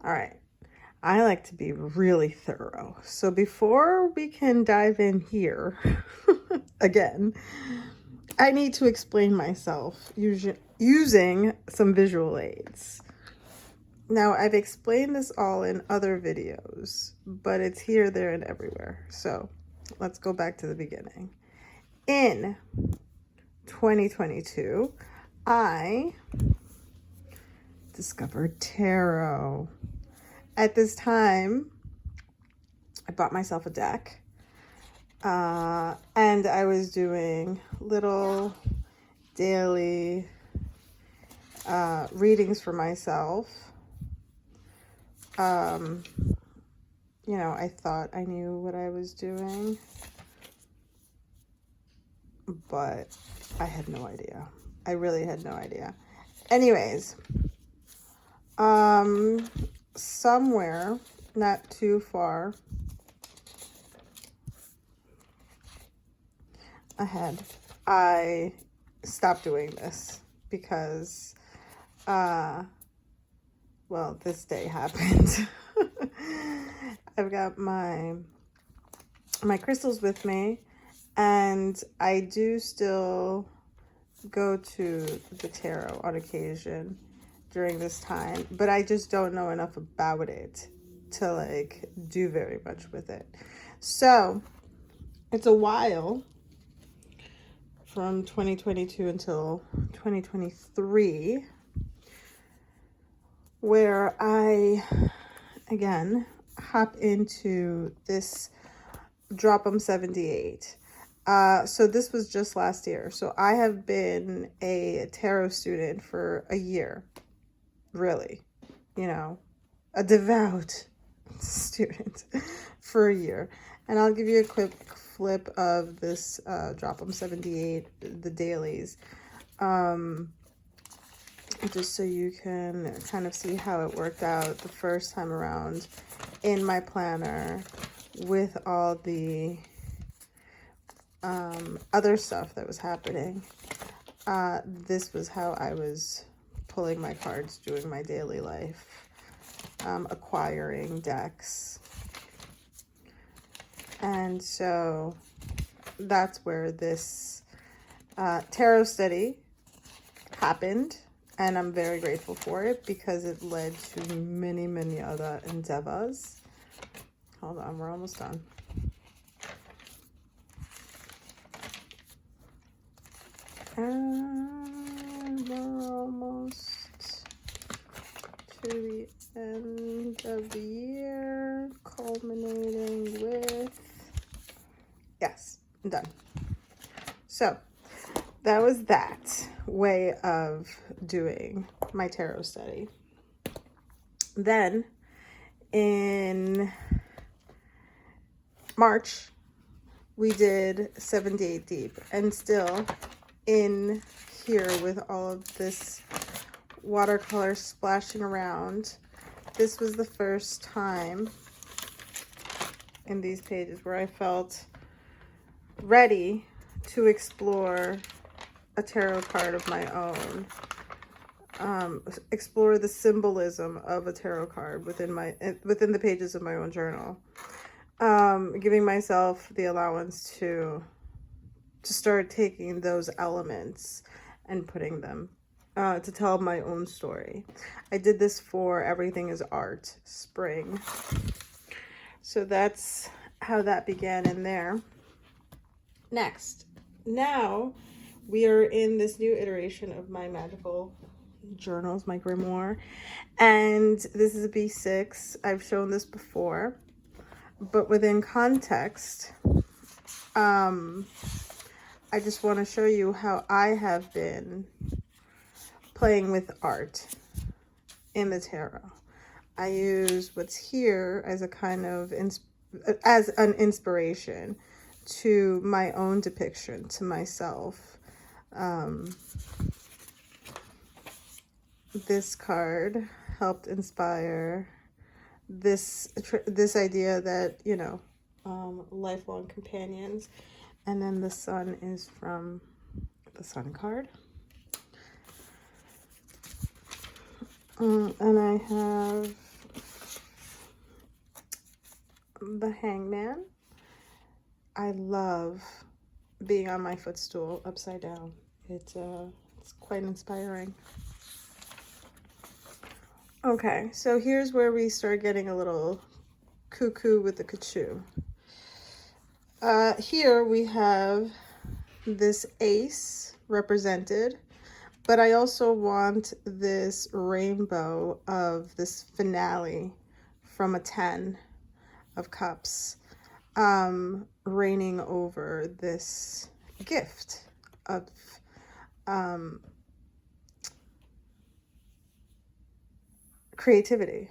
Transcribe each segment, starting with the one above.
All right. I like to be really thorough. So before we can dive in here, again, I need to explain myself using some visual aids. Now, I've explained this all in other videos, but it's here, there, and everywhere. So let's go back to the beginning. In 2022, I discovered tarot. At this time, I bought myself a deck, and I was doing little daily readings for myself. You know, I thought I knew what I was doing, but I had no idea. I really had no idea. Anyways, somewhere not too far ahead, I stopped doing this because, well, this day happened. I've got my crystals with me, and I do still go to the tarot on occasion during this time, but I just don't know enough about it to like do very much with it. So it's a while from 2022 until 2023 where I again hop into this Drop 'em 78. So this was just last year. So I have been a tarot student for a year, really, you know, a devout student for a year. And I'll give you a quick flip of this Drop 'em 78, the dailies, just so you can kind of see how it worked out the first time around in my planner with all the other stuff that was happening. This was how I was pulling my cards, doing my daily life, acquiring decks. And so that's where this tarot study happened. And I'm very grateful for it because it led to many, many other endeavors. Hold on, we're almost done. And we're almost to the end of the year, culminating with, yes, I'm done. So that was that way of doing my tarot study. Then in March, we did 78 Deep, and still in here with all of this watercolor splashing around. This was the first time in these pages where I felt ready to explore a tarot card of my own, explore the symbolism of a tarot card within the pages of my own journal, giving myself the allowance to start taking those elements and putting them to tell my own story. I did this for Everything is Art Spring. So that's how that began in there. Next, now we are in this new iteration of my magical journals, my grimoire, and this is a B6. I've shown this before, but within context, I just want to show you how I have been playing with art in the tarot. I use what's here as a kind of as an inspiration to my own depiction, to myself. This card helped inspire this idea that, you know, lifelong companions. And then the sun is from the Sun card. And I have the Hangman. I love being on my footstool upside down. It's quite inspiring. Okay, so here's where we start getting a little cuckoo with the cuckoo. Here we have this ace represented, but I also want this rainbow of this finale from a 10 of cups, reigning over this gift of creativity.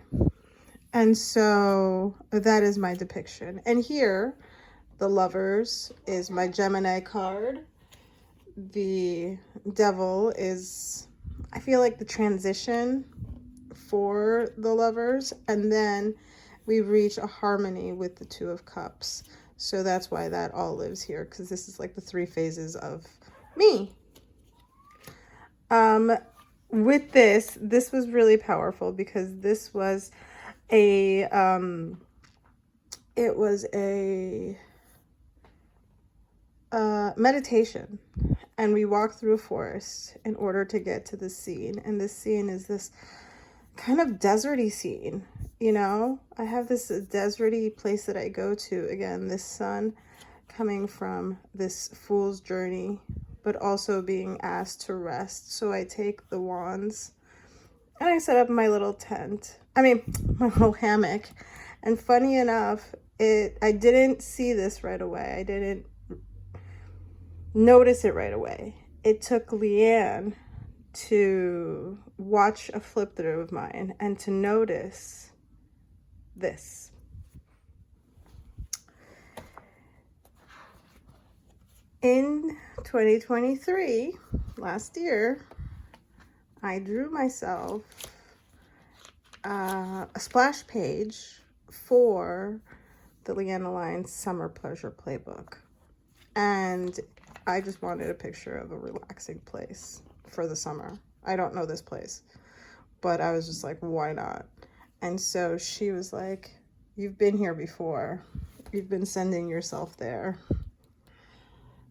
And so that is my depiction. And here, the Lovers is my Gemini card. The Devil is, I feel like, the transition for the Lovers. And then we reach a harmony with the Two of Cups. So that's why that all lives here, because this is like the 3 phases of me. With this was really powerful because this was a, it was a meditation, and we walked through a forest in order to get to this scene. And this scene is this kind of deserty scene, you know. I have this deserty place that I go to. Again, this sun coming from this fool's journey, but also being asked to rest. So I take the wands and I set up my little tent. My little hammock. And funny enough, I didn't see this right away. I didn't notice it right away. It took Leanne to watch a flip through of mine and to notice this. In 2023, last year, I drew myself a splash page for the Leanne Alliance Summer Pleasure Playbook. And I just wanted a picture of a relaxing place for the summer. I don't know this place, but I was just like, why not? And so she was like, you've been here before. You've been sending yourself there.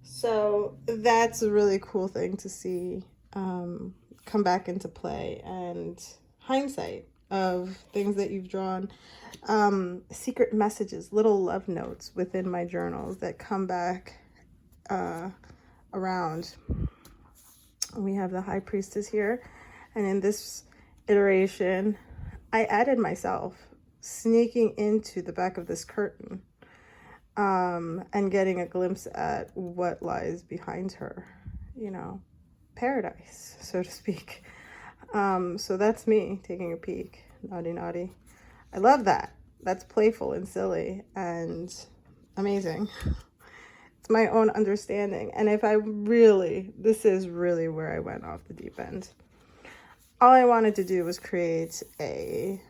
So that's a really cool thing to see come back into play, and hindsight of things that you've drawn, secret messages, little love notes within my journals that come back around. We have the High Priestess here, and in this iteration, I added myself sneaking into the back of this curtain, and getting a glimpse at what lies behind her, you know, paradise, so to speak. So that's me taking a peek. Naughty, naughty. I love that. That's playful and silly and amazing. It's my own understanding. And if this is really where I went off the deep end. All I wanted to do was create a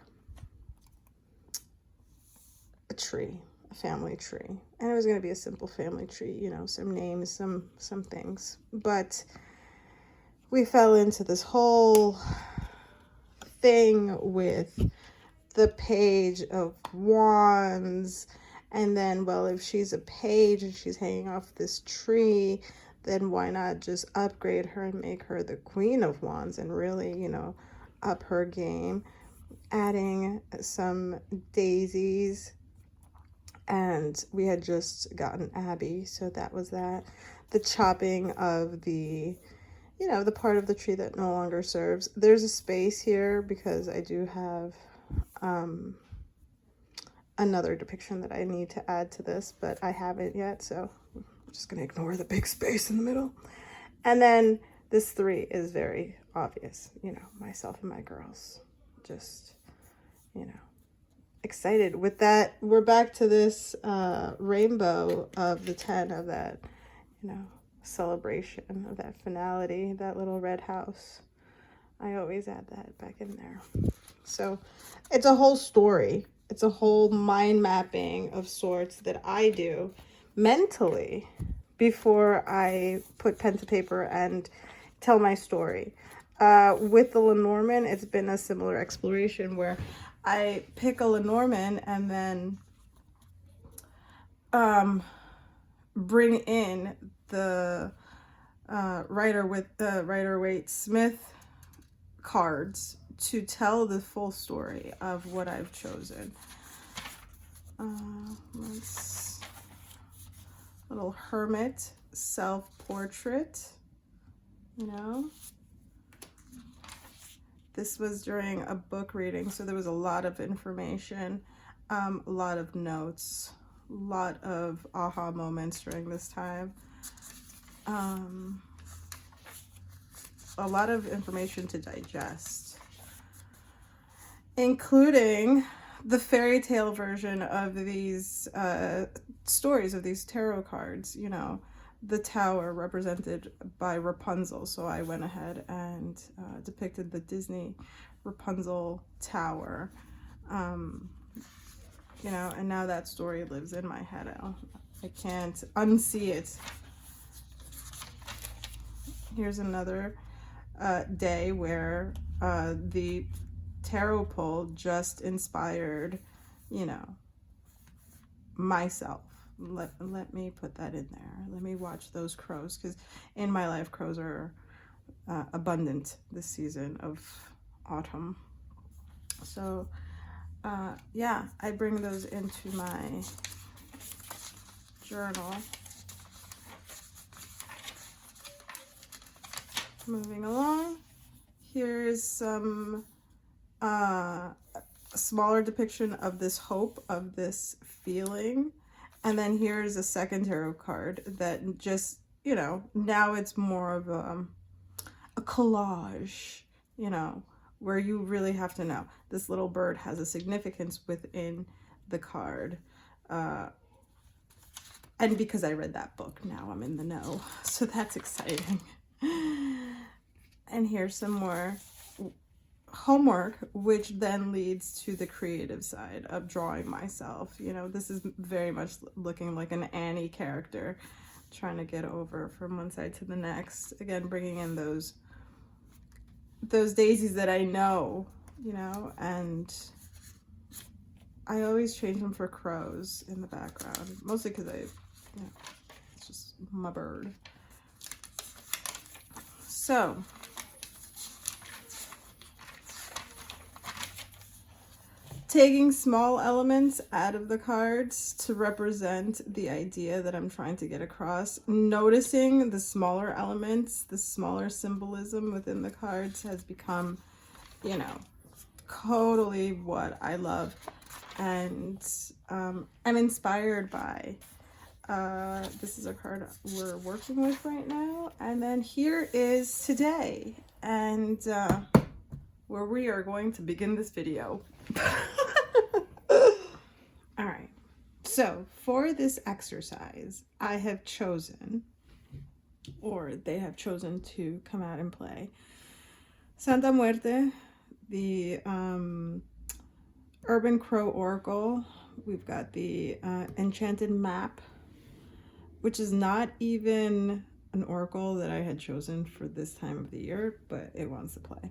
tree. Family tree, and it was going to be a simple family tree, you know, some names, some things, but we fell into this whole thing with the Page of Wands, and then, well, if she's a page and she's hanging off this tree, then why not just upgrade her and make her the Queen of Wands and really, you know, up her game, adding some daisies. And we had just gotten Abby, so that was that. The chopping of the, you know, the part of the tree that no longer serves. There's a space here because I do have another depiction that I need to add to this, but I haven't yet, so I'm just going to ignore the big space in the middle. And then this 3 is very obvious, you know, myself and my girls. Just, you know, excited with that. We're back to this rainbow of the 10 of that, you know, celebration of that finality, that little red house. I always add that back in there. So it's a whole story. It's a whole mind mapping of sorts that I do mentally before I put pen to paper and tell my story. With the Lenormand, it's been a similar exploration where I pick a Lenormand and then bring in the Rider-Waite-Smith cards to tell the full story of what I've chosen. Little hermit self-portrait, you know. This was during a book reading, so there was a lot of information, a lot of notes, a lot of aha moments during this time. A lot of information to digest, including the fairy tale version of these stories, of these tarot cards, you know, the tower represented by Rapunzel. So I went ahead and depicted the Disney Rapunzel tower, you know, and now that story lives in my head. I can't unsee it. Here's another day where the tarot pull just inspired, you know, myself. Let me put that in there. Let me watch those crows, because in my life crows are abundant this season of autumn. So yeah, I bring those into my journal. Moving along, here's some smaller depiction of this hope, of this feeling. And then here's a second tarot card that just, you know, now it's more of a collage, you know, where you really have to know. This little bird has a significance within the card. And because I read that book, now I'm in the know. So that's exciting. And here's some more homework, which then leads to the creative side of drawing myself. You know, this is very much looking like an Annie character, trying to get over from one side to the next. Again, bringing in those daisies that I know, you know, and I always change them for crows in the background, mostly because you know, it's just my bird. So taking small elements out of the cards to represent the idea that I'm trying to get across. Noticing the smaller elements, the smaller symbolism within the cards has become, you know, totally what I love. And I'm inspired by. This is a card we're working with right now. And then here is today, and where we are going to begin this video. All right, so for this exercise, I have chosen, or they have chosen to come out and play, Santa Muerte, the Urban Crow Oracle. We've got the Enchanted Map, which is not even an oracle that I had chosen for this time of the year, but it wants to play.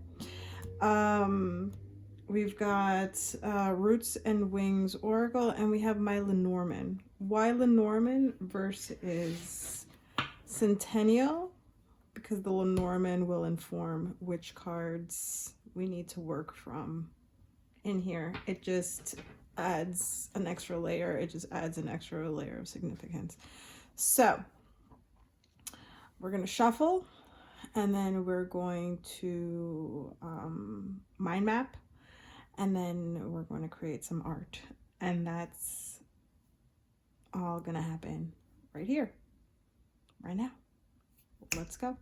We've got Roots and Wings Oracle, and we have my Lenormand. Why Lenormand versus Centennial? Because the Lenormand will inform which cards we need to work from in here. It just adds an extra layer. It just adds an extra layer of significance. So we're going to shuffle, and then we're going to mind map. And then we're going to create some art. And that's all going to happen right here, right now. Let's go.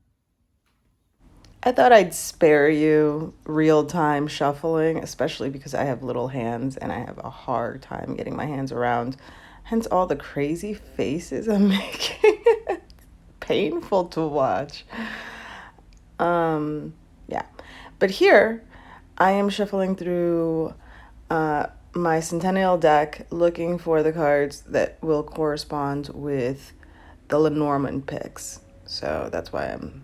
I thought I'd spare you real-time shuffling, especially because I have little hands and I have a hard time getting my hands around. Hence all the crazy faces I'm making. Painful to watch. Yeah. But here, I am shuffling through my Centennial deck, looking for the cards that will correspond with the Lenormand picks. So that's why I'm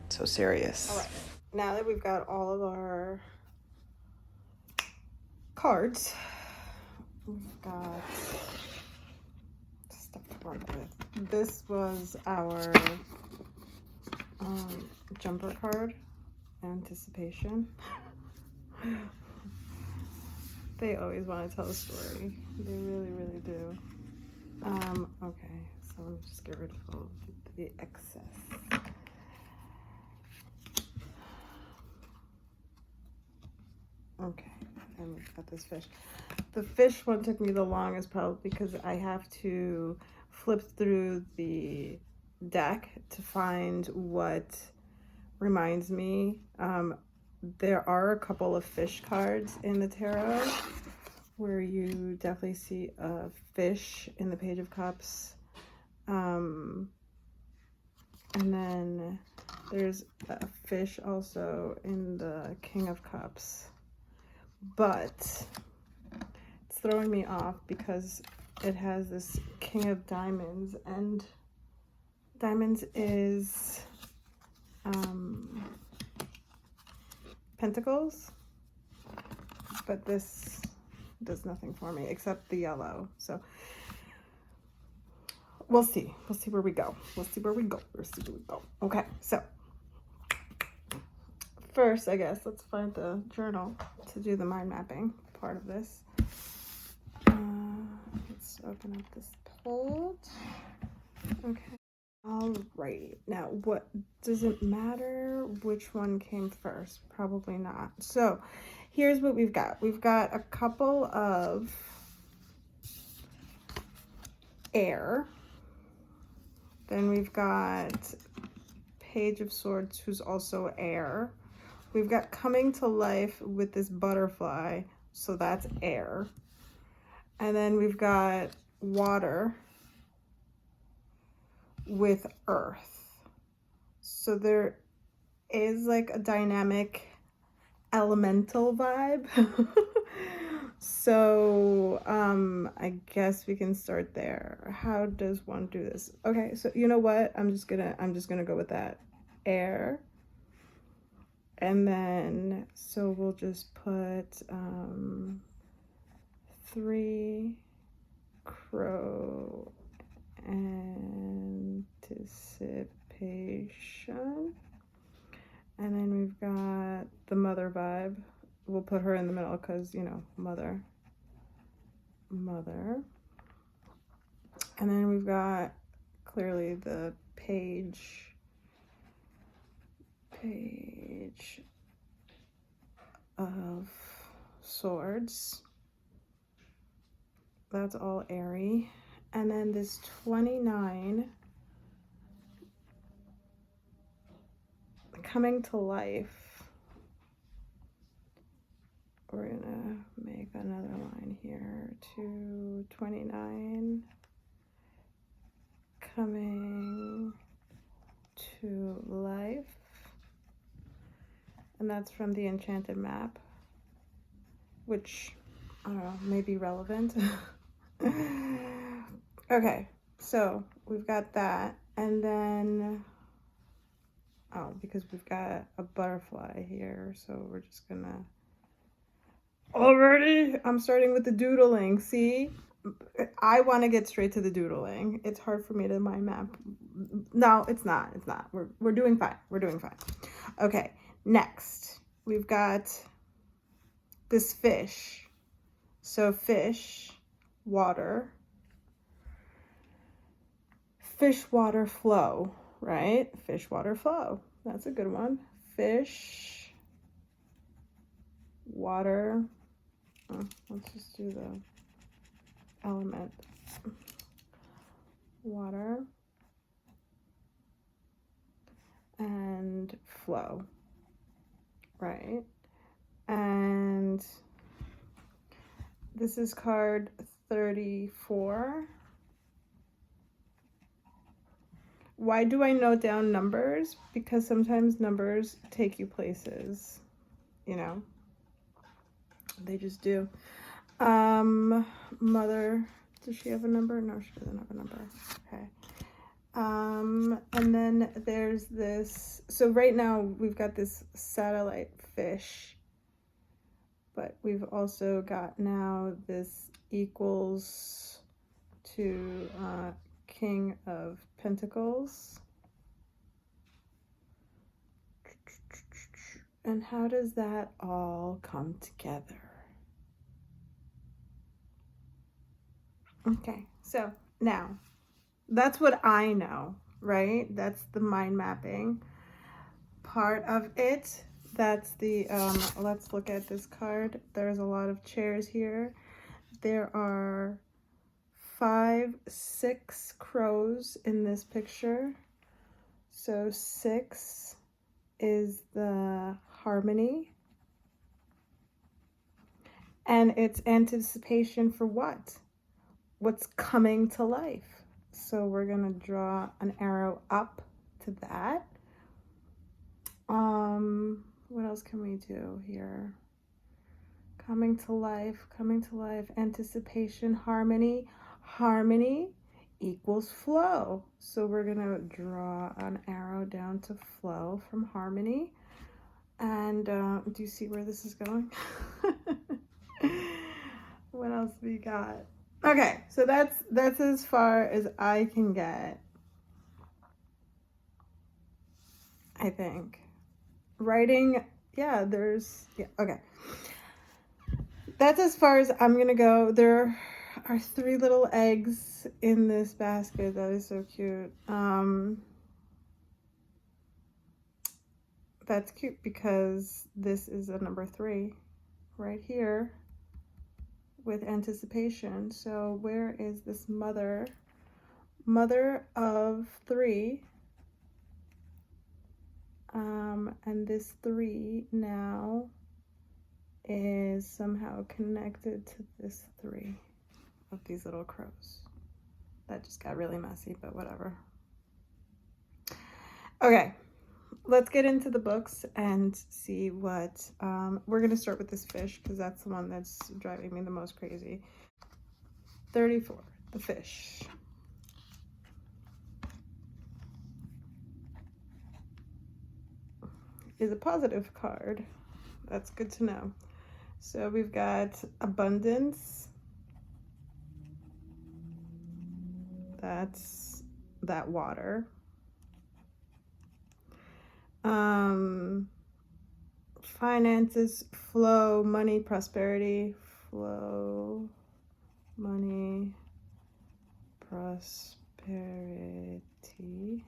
so serious. All right. Now that we've got all of our cards, we've got work with. This was our jumper card, Anticipation. They always want to tell a story. They really, really do. Okay, so let me just get rid of all the excess. Okay, and we've got this fish. The fish one took me the longest, probably because I have to flip through the deck to find what reminds me. There are a couple of fish cards in the tarot where you definitely see a fish in the Page of Cups. And then there's a fish also in the King of Cups. But it's throwing me off because it has this King of Diamonds, and Diamonds is Pentacles, but this does nothing for me except the yellow. So we'll see where we go. Okay, so first, I guess, let's find the journal to do the mind mapping part of this. Let's open up this page. Okay. All right. Now, what does it matter which one came first? Probably not. So, here's what we've got. We've got a couple of air. Then we've got Page of Swords, who's also air. We've got coming to life with this butterfly, so that's air. And then we've got water with earth. So there is like a dynamic elemental vibe. So I guess we can start there. How does one do this? Okay, so you know what? I'm just gonna go with that. Air. And then so we'll just put 3 crow anticipation. And then we've got the mother vibe. We'll put her in the middle because, you know, mother. And then we've got clearly the page of swords. That's all airy. And then this 29 coming to life. We're gonna make another line here to 29 coming to life. And that's from the Enchanted Map, which, I don't know, may be relevant. Okay, so we've got that. And then, oh, because we've got a butterfly here, so we're just gonna, already, I'm starting with the doodling. See, I want to get straight to the doodling. It's hard for me to mind map. No, it's not. We're doing fine. Okay, next we've got this fish. So fish, water, fish, water, flow, right? Fish, water, flow. That's a good one. Fish, water. Oh, let's just do the element. Water and flow, right? And this is card 34. Why do I note down numbers? Because sometimes numbers take you places, you know, they just do. Mother, does she have a number? No, she doesn't have a number. Okay. And then there's this, so right now we've got this satellite fish, but we've also got now this equals to King of Pentacles. And how does that all come together? Okay, so now that's what I know, right? That's the mind mapping part of it. That's the, let's look at this card. There's a lot of chairs here. There are 6 crows in this picture. So 6 is the harmony. And it's anticipation for what? What's coming to life. So we're going to draw an arrow up to that. What else can we do here? Coming to life, anticipation, harmony. Harmony equals flow. So we're going to draw an arrow down to flow from harmony. And do you see where this is going? What else we got? Okay, so that's as far as I can get, I think. Writing, yeah, okay. That's as far as I'm gonna go. There are 3 little eggs in this basket. That is so cute. That's cute because this is a number 3 right here with anticipation. So where is this mother of 3? And this 3 now is somehow connected to this 3 of these little crows. That just got really messy, but whatever. Okay, let's get into the books and see what, we're going to start with this fish because that's the one that's driving me the most crazy. 34, the fish. Is a positive card. That's good to know. So we've got abundance. That's that water. Finances, flow, money, prosperity. Flow, money, prosperity.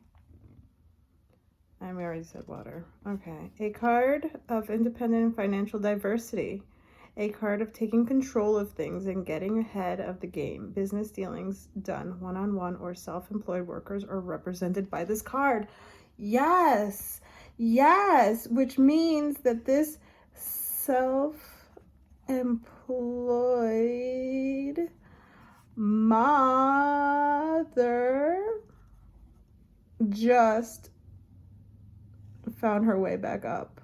And we already said water. Okay. A card of independent and financial diversity. A card of taking control of things and getting ahead of the game. Business dealings done one-on-one or self-employed workers are represented by this card. Yes. Yes. Which means that this self-employed mother just found her way back up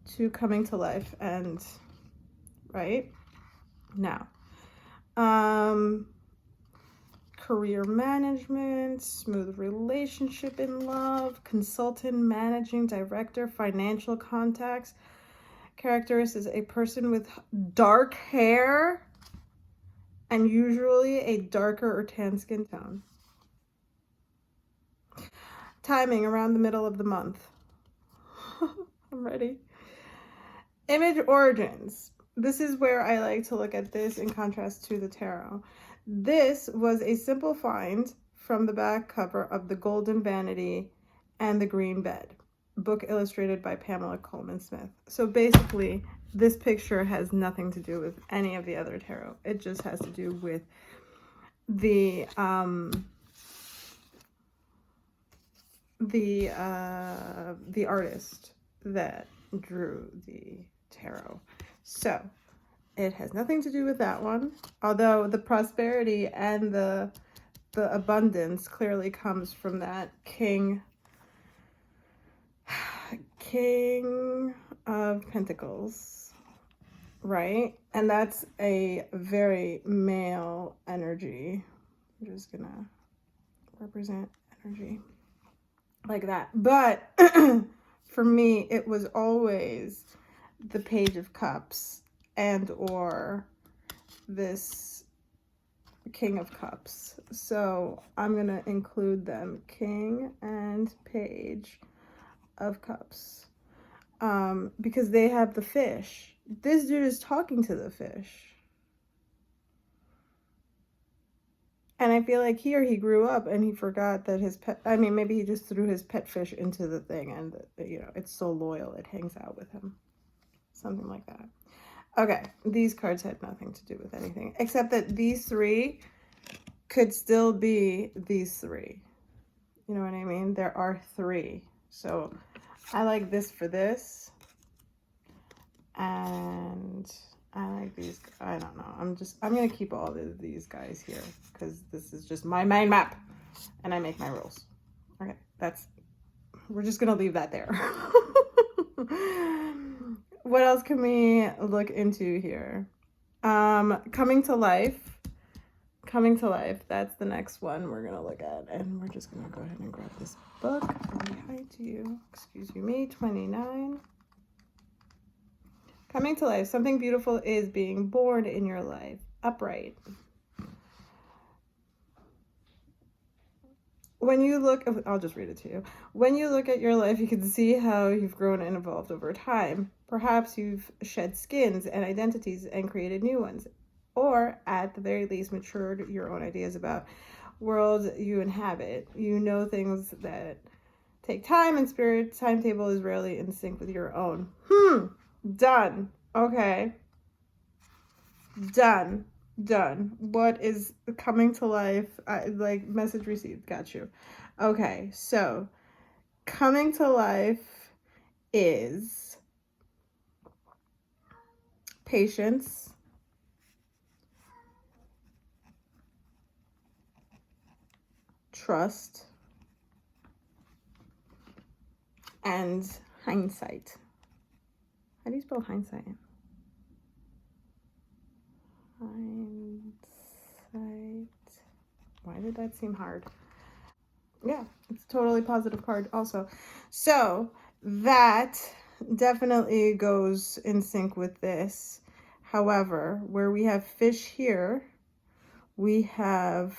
to coming to life. And right now, career management, smooth relationship in love, consultant, managing director, financial contacts. Characteristics: a person with dark hair and usually a darker or tan skin tone. Timing around the middle of the month. I'm ready. Image origins. This is where I like to look at this in contrast to the tarot. This was a simple find from the back cover of The Golden Vanity and The Green Bed, book illustrated by Pamela Coleman Smith. So basically, this picture has nothing to do with any of the other tarot. It just has to do with the artist that drew the tarot. So it has nothing to do with that one, although the prosperity and the abundance clearly comes from that king of Pentacles, right? And that's a very male energy. I'm just gonna represent energy like that. But for me, it was always the Page of Cups and or this King of Cups. So I'm going to include them, King and Page of Cups. Because they have the fish. This dude is talking to the fish. And I feel like he grew up and he forgot that his pet, I mean, maybe he just threw his pet fish into the thing and, you know, it's so loyal, it hangs out with him. Something like that. Okay, these cards had nothing to do with anything, except that these three could still be these three. You know what I mean? There are three. So I like this for this. And I like these. I don't know. I'm going to keep all of these guys here because this is just my mind map and I make my rules. Okay, we're just going to leave that there. What else can we look into here? Coming to life. Coming to life. That's the next one we're going to look at. And we're just going to go ahead and grab this book from behind you. Excuse me, 29. Coming to life. Something beautiful is being born in your life. Upright. When you look, I'll just read it to you. When you look at your life, you can see how you've grown and evolved over time. Perhaps you've shed skins and identities and created new ones. Or, at the very least, matured your own ideas about worlds you inhabit. You know things that take time, and spirit's timetable is rarely in sync with your own. Done. Okay. Done. What is coming to life? Like, message received. Got you. Okay, so coming to life is patience, trust, and hindsight. How do you spell hindsight? Hindsight. Why did that seem hard? Yeah, it's a totally positive card also. So that definitely goes in sync with this. However, where we have fish here, we have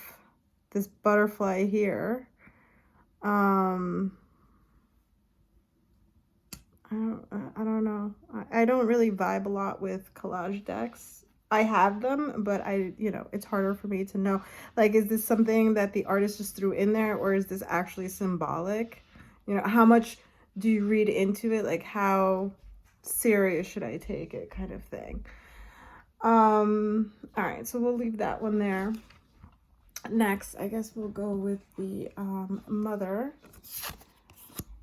this butterfly here. I don't know. I don't really vibe a lot with collage decks. I have them, but it's harder for me to know. Like, is this something that the artist just threw in there, or is this actually symbolic? How much do you read into it? Like, how serious should I take it, kind of thing. All right, so we'll leave that one there. Next, I guess we'll go with the mother,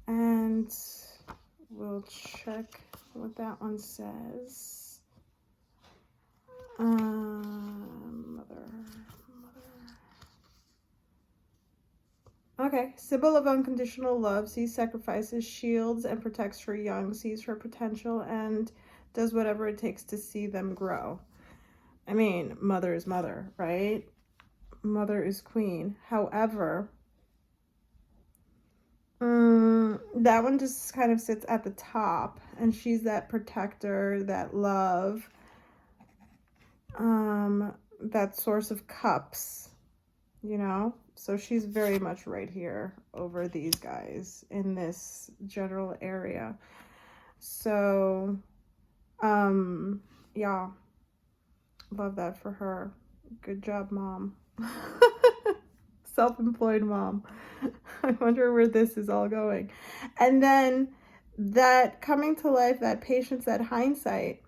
and we'll check what that one says. Mother. Okay, symbol of unconditional love, sees sacrifices, shields, and protects her young, sees her potential, and does whatever it takes to see them grow. I mean, mother is mother, right? Mother is queen. However, that one just kind of sits at the top, and she's that protector, that love, that source of cups, so she's very much right here over these guys in this general area. So yeah, love that for her. Good job, mom. Self-employed mom. I wonder where this is all going. And then that coming to life, that patience, that hindsight,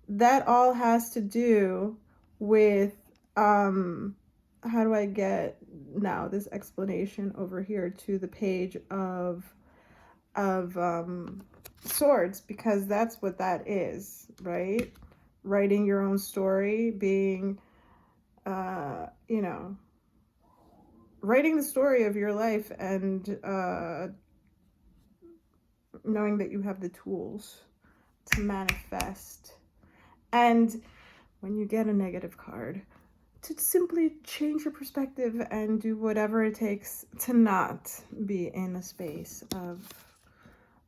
that all has to do with how do I get now this explanation over here to the page of swords, because that's what that is, right? Writing your own story, being writing the story of your life, and knowing that you have the tools to manifest. And when you get a negative card, to simply change your perspective and do whatever it takes to not be in a space of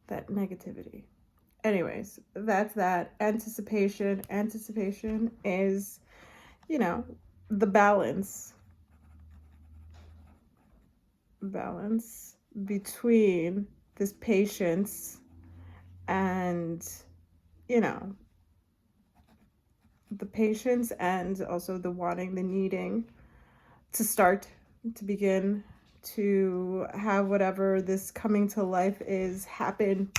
that negativity. Anyways, that's that. Anticipation is, the balance between this patience and, you know, the patience and also the wanting, the needing to start, to begin, to have whatever this coming to life is happen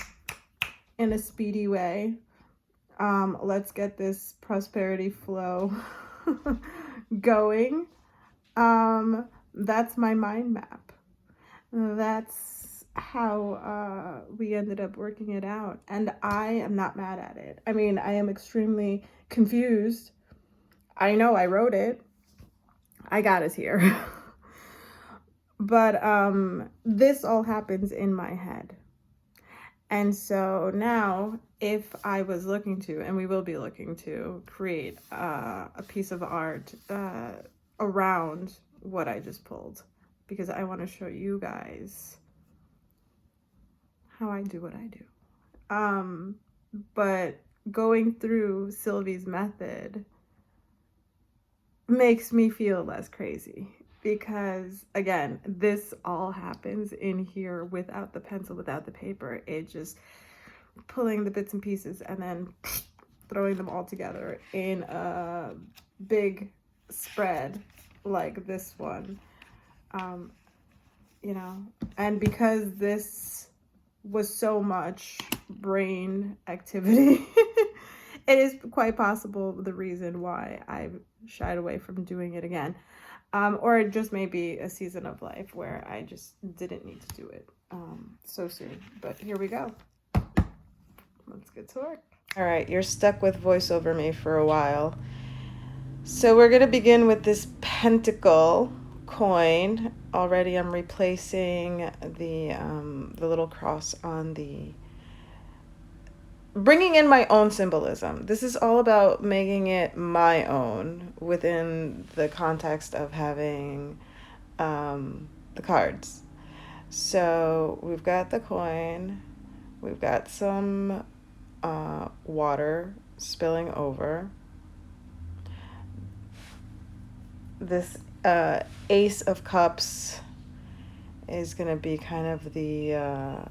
in a speedy way. Let's get this prosperity flow going. That's my mind map. That's how we ended up working it out. And I am not mad at it. I mean, I am extremely confused. I know I wrote it. I got us here. But this all happens in my head. And so now, if I was looking to, and we will be looking to, create a piece of art around what I just pulled, because I want to show you guys how I do what I do. But going through Sylvie's method makes me feel less crazy, because again, this all happens in here without the pencil, without the paper. It just pulling the bits and pieces and then throwing them all together in a big spread like this one. You know, and because this was so much brain activity, it is quite possible the reason why I've shied away from doing it again. Or it just may be a season of life where I just didn't need to do it so soon. But here we go. Let's get to work. All right, you're stuck with voice over me for a while. So we're going to begin with this pentacle coin. Already I'm replacing the little cross on the... bringing in my own symbolism. This is all about making it my own within the context of having the cards. So we've got the coin. We've got some water spilling over. This Ace of Cups is going to be kind of the, I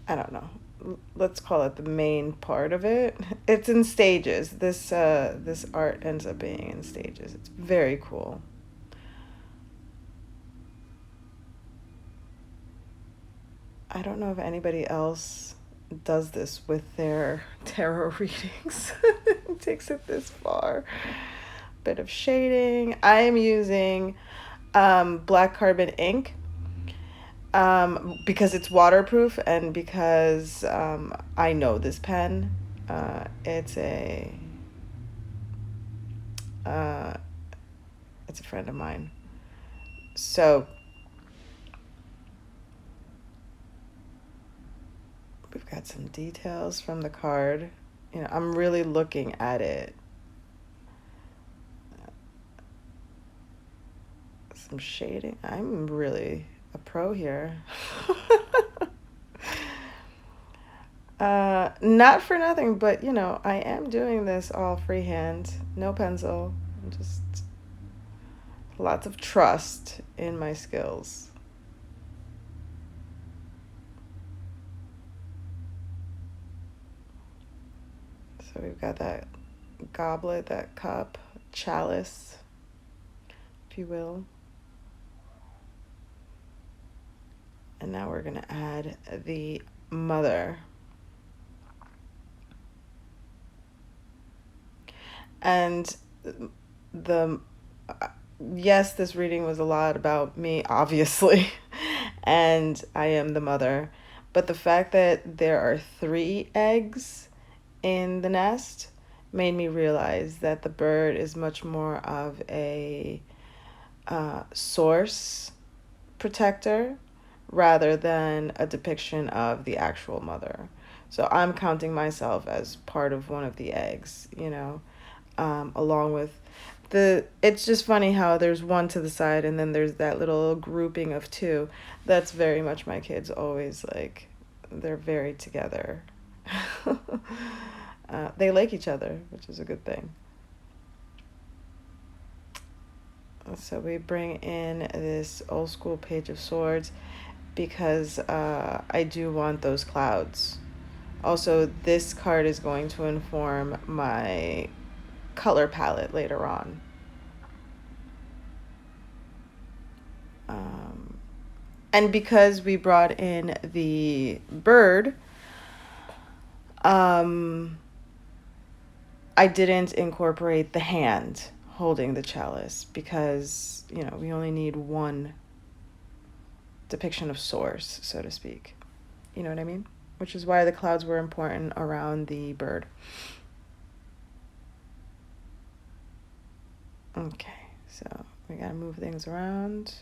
don't know, let's call it the main part of it. It's in stages. This art ends up being in stages. It's very cool. I don't know if anybody else does this with their tarot readings. Takes it this far. Bit of shading. I am using black carbon ink because it's waterproof and because I know this pen. It's a friend of mine. So we've got some details from the card. You know, I'm really looking at it. Some shading. I'm really a pro here. Not for nothing, but you know, I am doing this all freehand, no pencil, just lots of trust in my skills. So we've got that goblet, that cup, chalice, if you will. And now we're going to add the mother. And yes, this reading was a lot about me, obviously, and I am the mother. But the fact that there are 3 eggs in the nest made me realize that the bird is much more of a source protector rather than a depiction of the actual mother. So I'm counting myself as part of one of the eggs, you know, along with it's just funny how there's one to the side and then there's that little grouping of 2. That's very much my kids always like. They're very together. They like each other, which is a good thing. So we bring in this old school Page of Swords because I do want those clouds. Also, this card is going to inform my color palette later on. And because we brought in the bird, I didn't incorporate the hand holding the chalice because, you know, we only need one depiction of source, so to speak. You know what I mean? Which is why the clouds were important around the bird. Okay, so we gotta move things around,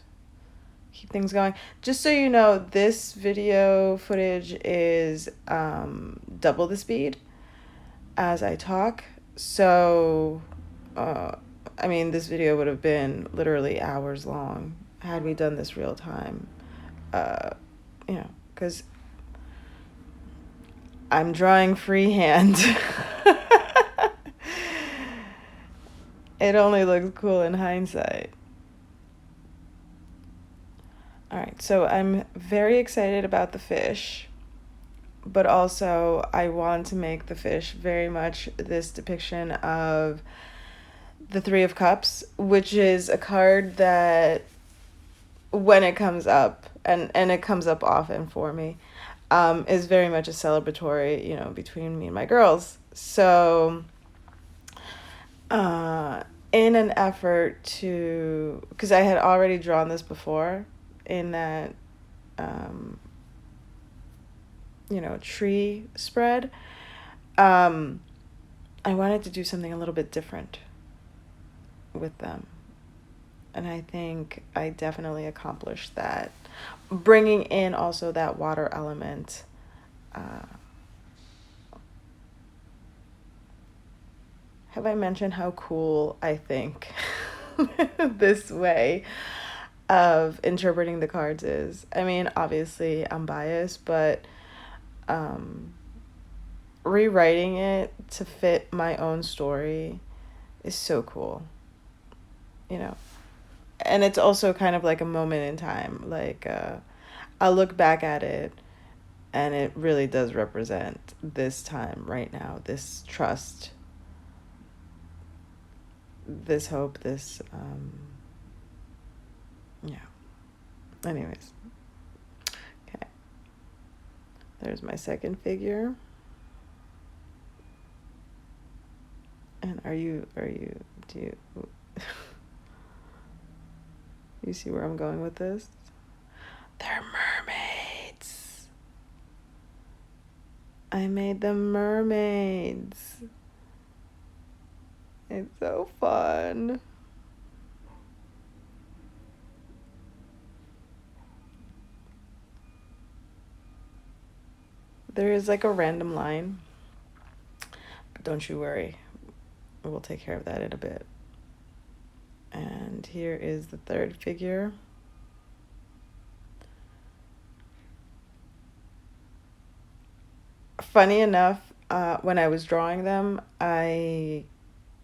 keep things going. Just so you know, this video footage is double the speed as I talk. So, I mean, this video would have been literally hours long had we done this real time. You know, because I'm drawing freehand. It only looks cool in hindsight. All right, so I'm very excited about the fish, but also I want to make the fish very much this depiction of the Three of Cups, which is a card that when it comes up, and it comes up often for me, is very much a celebratory, you know, between me and my girls. So in an effort to, because I had already drawn this before in that, you know, tree spread, I wanted to do something a little bit different with them. And I think I definitely accomplished that. Bringing in also that water element. Have I mentioned how cool I think this way of interpreting the cards is? I mean, obviously I'm biased, but rewriting it to fit my own story is so cool, you know. And it's also kind of like a moment in time. Like, I'll look back at it and it really does represent this time right now, this trust, this hope, this, yeah. Anyways. Okay. There's my second figure. And do you, you see where I'm going with this? They're mermaids. I made them mermaids. It's so fun. There is like a random line, but don't you worry. We'll take care of that in a bit. And here is the third figure. Funny enough, when I was drawing them, I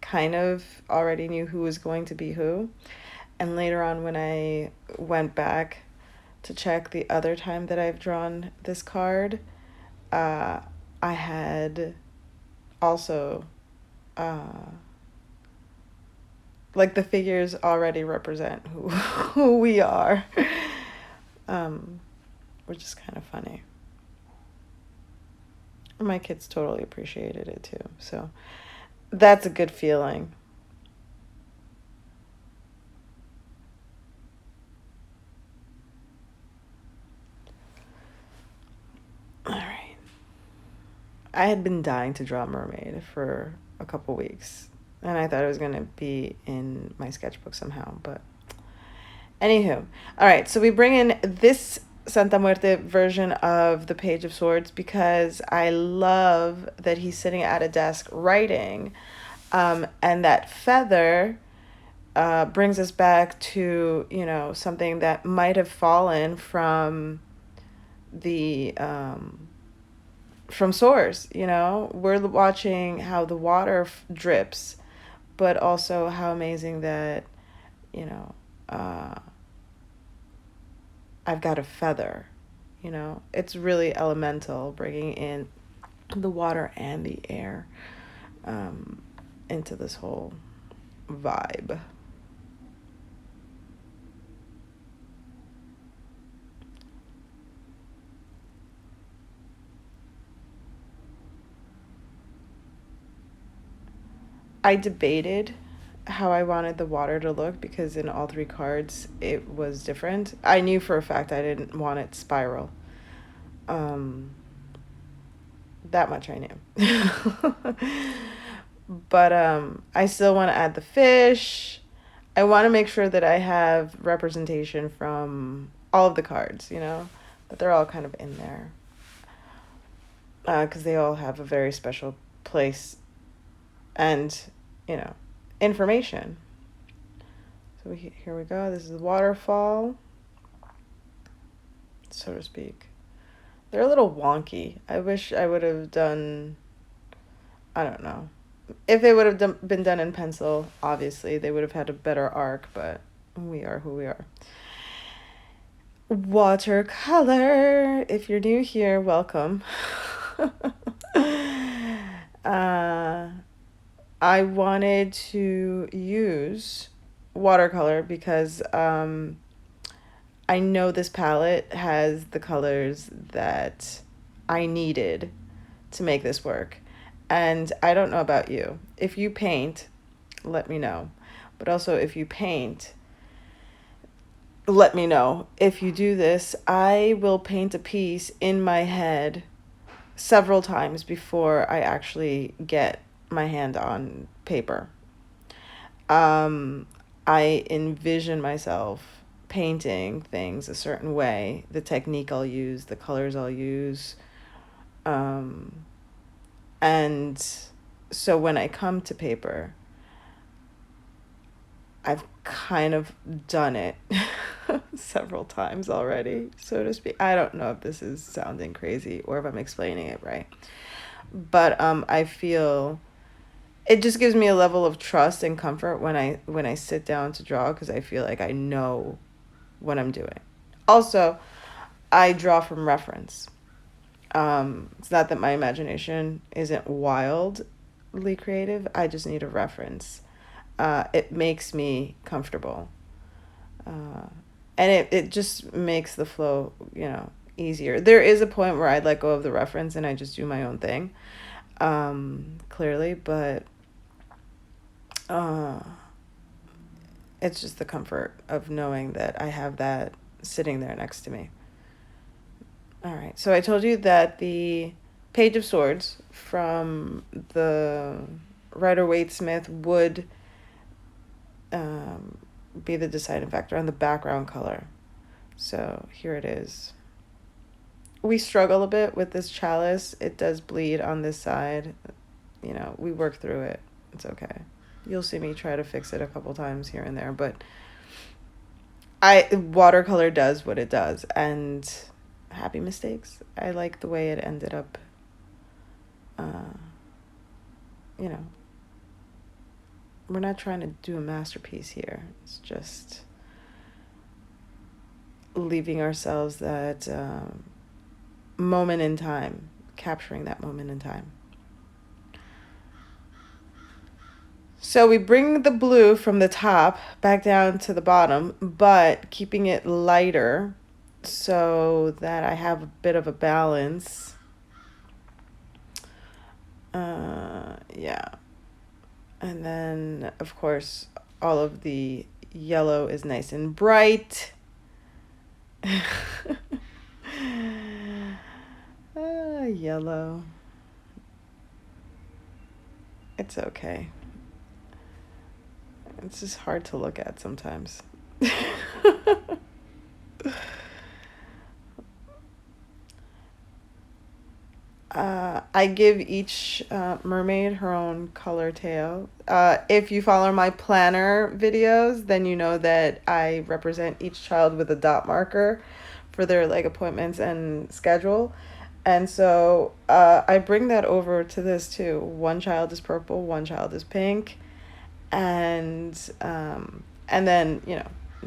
kind of already knew who was going to be who. And later on, when I went back to check the other time that I've drawn this card, I had also, like, the figures already represent who we are, which is kind of funny. My kids totally appreciated it too, so that's a good feeling. All right. I had been dying to draw a mermaid for a couple weeks, and I thought it was going to be in my sketchbook somehow, but anywho. All right, so we bring in this Santa Muerte version of the Page of Swords because I love that he's sitting at a desk writing, and that feather brings us back to, you know, something that might have fallen from the from source. You know, we're watching how the water drips, but also how amazing that, you know, I've got a feather, it's really elemental, bringing in the water and the air into this whole vibe. I debated how I wanted the water to look because in all three cards it was different. I knew for a fact I didn't want it spiral. Um, that much I knew. But I still want to add the fish. I want to make sure that I have representation from all of the cards, that they're all kind of in there. Because they all have a very special place and, information. So here we go. This is the waterfall, so to speak. They're a little wonky. I wish I would have done, I don't know. If it would have been done in pencil, obviously, they would have had a better arc, but we are who we are. Watercolor. If you're new here, welcome. I wanted to use watercolor because I know this palette has the colors that I needed to make this work. And I don't know about you. If you paint, let me know. But also, if you paint, let me know. If you do this, I will paint a piece in my head several times before I actually get my hand on paper. I envision myself painting things a certain way, the technique I'll use, the colors I'll use. And so when I come to paper, I've kind of done it several times already, so to speak. I don't know if this is sounding crazy or if I'm explaining it right. But I feel it just gives me a level of trust and comfort when I sit down to draw, because I feel like I know what I'm doing. Also, I draw from reference. It's not that my imagination isn't wildly creative. I just need a reference. It makes me comfortable. And it just makes the flow, easier. There is a point where I'd let go of the reference and I just do my own thing, clearly, but it's just the comfort of knowing that I have that sitting there next to me. All right, so I told you that the Page of Swords from the Rider-Waite-Smith would be the deciding factor on the background color. So here it is. We struggle a bit with this chalice. It does bleed on this side. We work through it. It's okay. You'll see me try to fix it a couple times here and there, but watercolor does what it does, and happy mistakes. I like the way it ended up. We're not trying to do a masterpiece here. It's just leaving ourselves that moment in time, capturing that moment in time. So we bring the blue from the top back down to the bottom, but keeping it lighter so that I have a bit of a balance. Yeah. And then, of course, all of the yellow is nice and bright. Yellow. It's okay. It's just hard to look at sometimes. I give each mermaid her own color tail. If you follow my planner videos, then you know that I represent each child with a dot marker for their appointments and schedule. And so I bring that over to this too. One child is purple, one child is pink. And And then,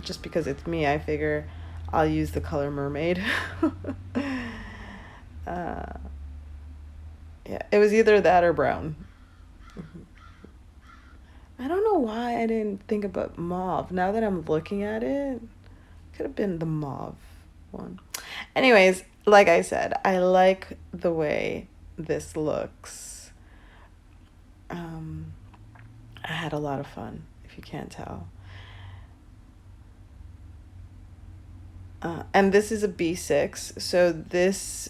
just because it's me, I figure I'll use the color mermaid. uh, yeah, it was either that or brown. I don't know why I didn't think about mauve. Now that I'm looking at it, could have been the mauve one. Anyways, like I said, I like the way this looks. I had a lot of fun, if you can't tell. And this is a B6, so this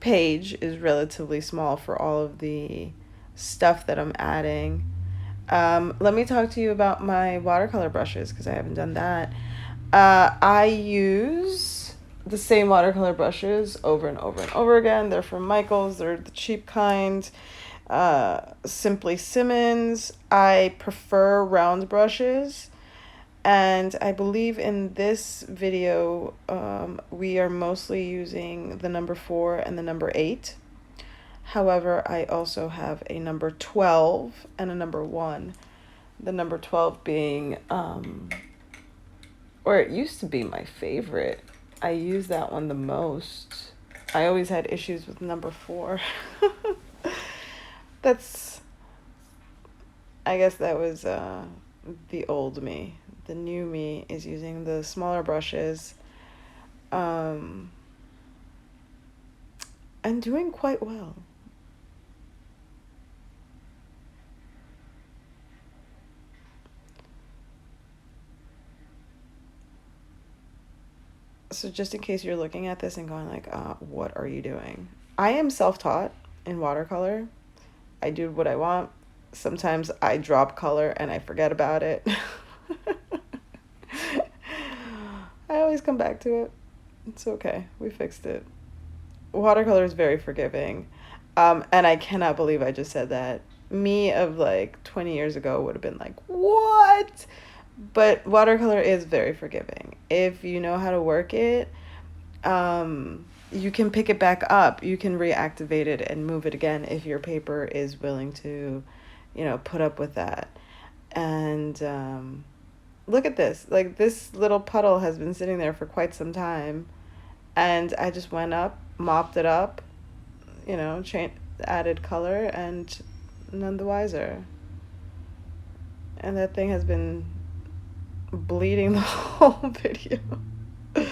page is relatively small for all of the stuff that I'm adding. Let me talk to you about my watercolor brushes because I haven't done that. I use the same watercolor brushes over and over and over again. They're from Michaels. They're the cheap kind. Simply Simmons. I prefer round brushes. And I believe in this video, we are mostly using the number 4 and the number 8. However, I also have a number 12 and a number 1. The number 12 being, or it used to be my favorite. I use that one the most. I always had issues with number 4. I guess that was the old me. The new me is using the smaller brushes. And doing quite well. So just in case you're looking at this and going like, what are you doing? I am self-taught in watercolor. I do what I want. Sometimes I drop color and I forget about it. I always come back to it. It's okay. We fixed it. Watercolor is very forgiving. And I cannot believe I just said that. Me of like 20 years ago would have been like, what? But watercolor is very forgiving. If you know how to work it, you can pick it back up. You can reactivate it and move it again if your paper is willing to, put up with that. And look at this. Like, this little puddle has been sitting there for quite some time. And I just went up, mopped it up, added color, and none the wiser. And that thing has been bleeding the whole video. All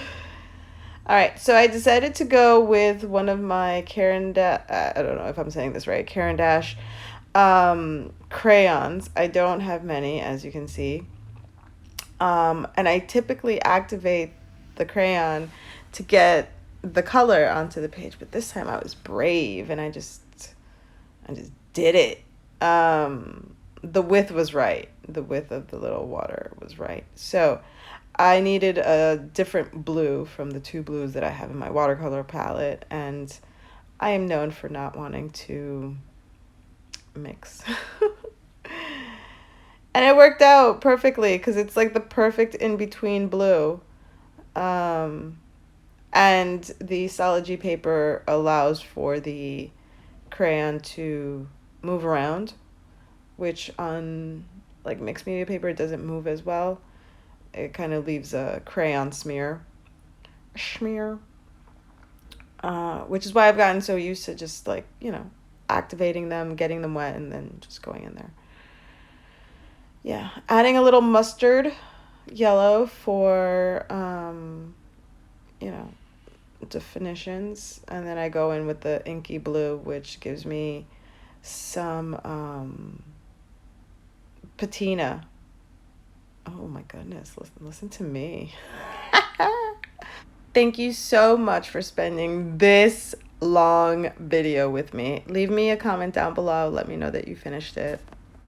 right, so I decided to go with one of my I don't know if I'm saying this right, Caran d'Ache crayons. I don't have many, as you can see. And I typically activate the crayon to get the color onto the page, but this time I was brave and I just did it. The width was right. The width of the little water was right. So I needed a different blue from the 2 blues that I have in my watercolor palette, and I am known for not wanting to mix. And it worked out perfectly because it's like the perfect in-between blue. And the solid G paper allows for the crayon to move around, which on like mixed media paper it doesn't move as well. It kind of leaves a crayon smear, which is why I've gotten so used to just like, activating them, getting them wet, and then just going in there. Yeah, adding a little mustard yellow for, definitions, and then I go in with the inky blue, which gives me some patina. Oh my goodness, listen to me. Thank you so much for spending this long video with me. Leave me a comment down below. Let me know that you finished it.